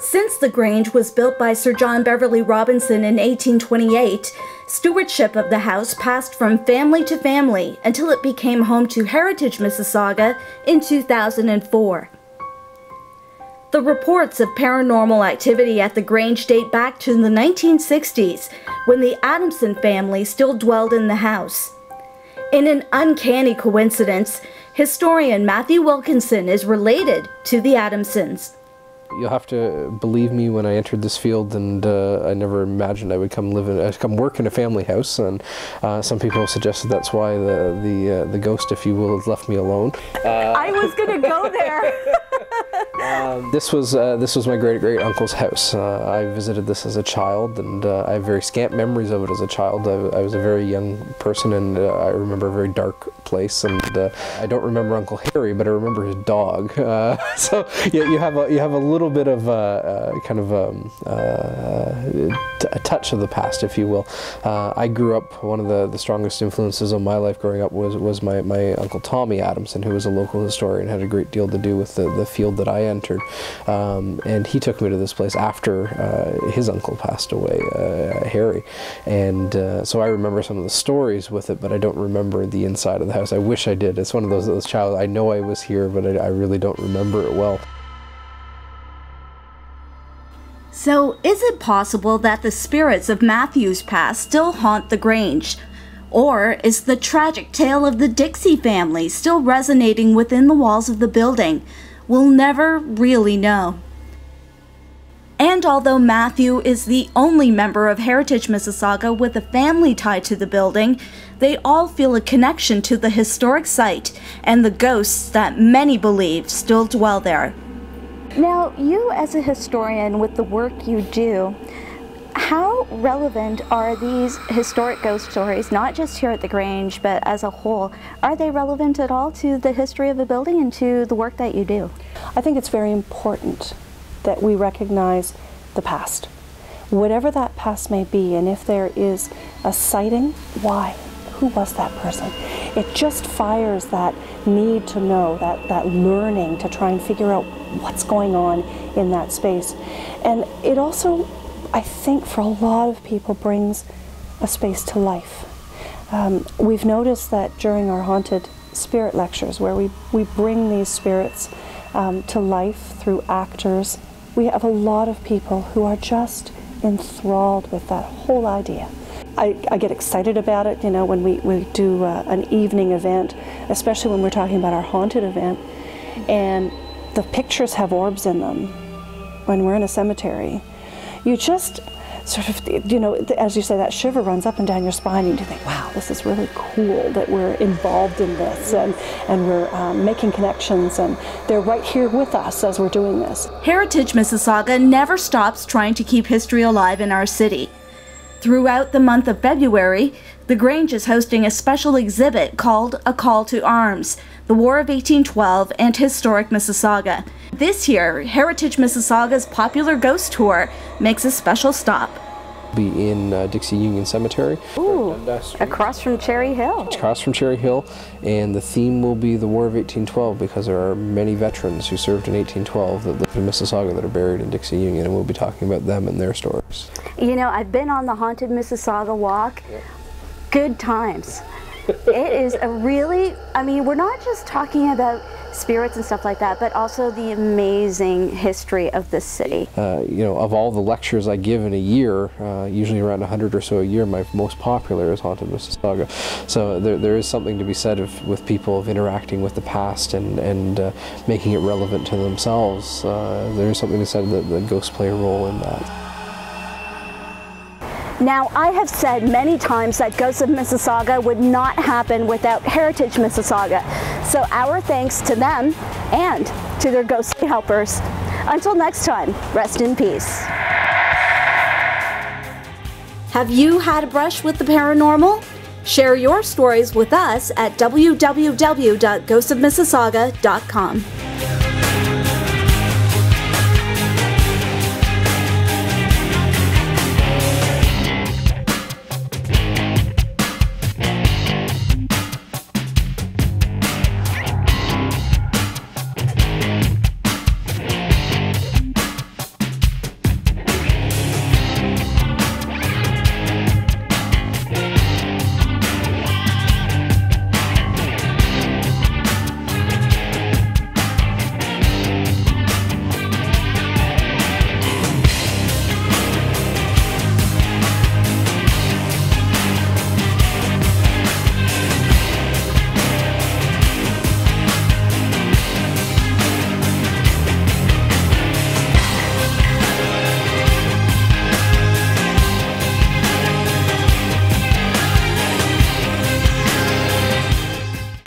Since the Grange was built by Sir John Beverley Robinson in 1828, stewardship of the house passed from family to family until it became home to Heritage Mississauga in 2004. The reports of paranormal activity at the Grange date back to the 1960s, when the Adamson family still dwelled in the house. In an uncanny coincidence, historian Matthew Wilkinson is related to the Adamsons. You'll have to believe me when I entered this field, and I never imagined I would come work in a family house, and some people suggested that's why the ghost, if you will, has left me alone. I was gonna go there. This was my great uncle's house. I visited this as a child, and I have very scant memories of it as a child. I was a very young person, and I remember a very dark place, and I don't remember Uncle Harry, but I remember his dog. So yeah, you have a little bit of a touch of the past, if you will. I grew up, one of the strongest influences on my life growing up was my Uncle Tommy Adamson, who was a local historian, had a great deal to do with the field that I entered. And he took me to this place after his uncle passed away, Harry. And so I remember some of the stories with it, but I don't remember the inside of the house. I wish I did. It's one of those child, I know I was here, but I really don't remember it well. So, is it possible that the spirits of Matthew's past still haunt the Grange? Or is the tragic tale of the Dixie family still resonating within the walls of the building? We'll never really know. And although Matthew is the only member of Heritage Mississauga with a family tied to the building, they all feel a connection to the historic site and the ghosts that many believe still dwell there. Now, you as a historian, with the work you do, how relevant are these historic ghost stories, not just here at the Grange, but as a whole? Are they relevant at all to the history of a building and to the work that you do? I think it's very important that we recognize the past, whatever that past may be, and if there is a sighting, why? Who was that person? It just fires that need to know, that learning to try and figure out what's going on in that space. And it also, I think, for a lot of people brings a space to life. We've noticed that during our haunted spirit lectures, where we bring these spirits to life through actors, we have a lot of people who are just enthralled with that whole idea. I get excited about it, you know, when we do an evening event, especially when we're talking about our haunted event, and the pictures have orbs in them. When we're in a cemetery, you just sort of, you know, as you say, that shiver runs up and down your spine, and you think, wow, this is really cool that we're involved in this, and we're making connections, and they're right here with us as we're doing this. Heritage Mississauga never stops trying to keep history alive in our city. Throughout the month of February, the Grange is hosting a special exhibit called A Call to Arms, the War of 1812 and Historic Mississauga. This year, Heritage Mississauga's popular ghost tour makes a special stop. Be in Dixie Union Cemetery. Ooh, across from Cherry Hill. Across from Cherry Hill, and the theme will be the War of 1812, because there are many veterans who served in 1812 that live in Mississauga that are buried in Dixie Union, and we'll be talking about them and their stories. You know, I've been on the Haunted Mississauga walk. Yeah. Good times. It is a really, I mean, we're not just talking about spirits and stuff like that, but also the amazing history of this city. You know, of all the lectures I give in a year, usually around 100 or so a year, my most popular is Haunted Mississauga. So there is something to be said with people of interacting with the past and making it relevant to themselves. There is something to be said that ghosts play a role in that. Now, I have said many times that Ghosts of Mississauga would not happen without Heritage Mississauga. So our thanks to them and to their ghostly helpers. Until next time, rest in peace. Have you had a brush with the paranormal? Share your stories with us at www.ghostsofmississauga.com.